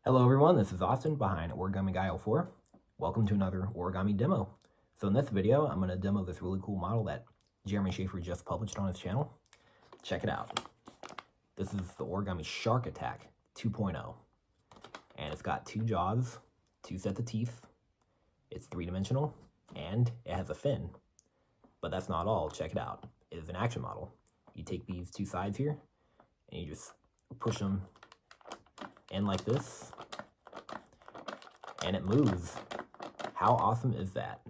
Hello everyone, this is Austin behind Origami Guy 04. Welcome to another origami demo. So in this video, I'm going to demo this really cool model that Jeremy Shafer just published on his channel. Check it out. This is the Origami Shark Attack 2.0. And it's got two jaws, two sets of teeth. It's three-dimensional, and it has a fin. But that's not all. Check it out. It is an action model. You take these two sides here, and you just push them in like this, and it moves. How awesome is that?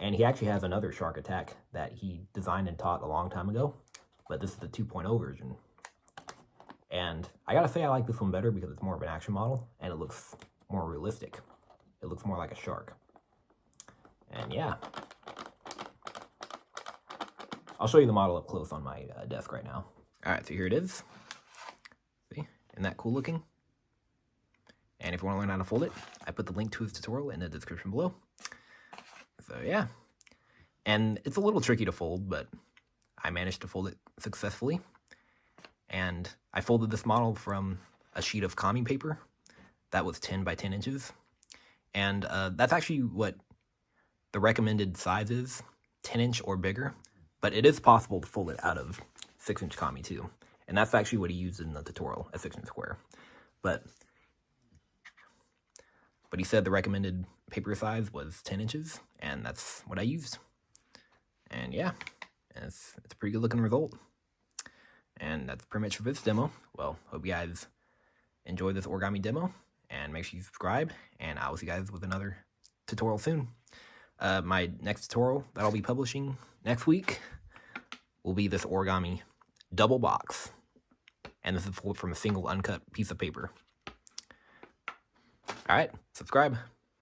And he actually has another Shark Attack that he designed and taught a long time ago, but this is the 2.0 version. And I gotta say I like this one better because it's more of an action model and it looks more realistic. It looks more like a shark. And yeah, I'll show you the model up close on my desk right now. All right, so here it is. See, isn't that cool looking? And if you want to learn how to fold it, I put the link to his tutorial in the description below. So yeah, and it's a little tricky to fold, but I managed to fold it successfully. And I folded this model from a sheet of kami paper that was 10 by 10 inches. And that's actually what the recommended size is, 10-inch or bigger. But it is possible to fold it out of 6-inch kami too. And that's actually what he used in the tutorial, a 6-inch square. But he said the recommended paper size was 10 inches, and that's what I used. And yeah, it's a pretty good looking result. And that's pretty much for this demo. Well, hope you guys enjoy this origami demo, and make sure you subscribe, and I will see you guys with another tutorial soon. My next tutorial that I'll be publishing next week will be this origami double box, and this is folded from a single uncut piece of paper. All right, subscribe.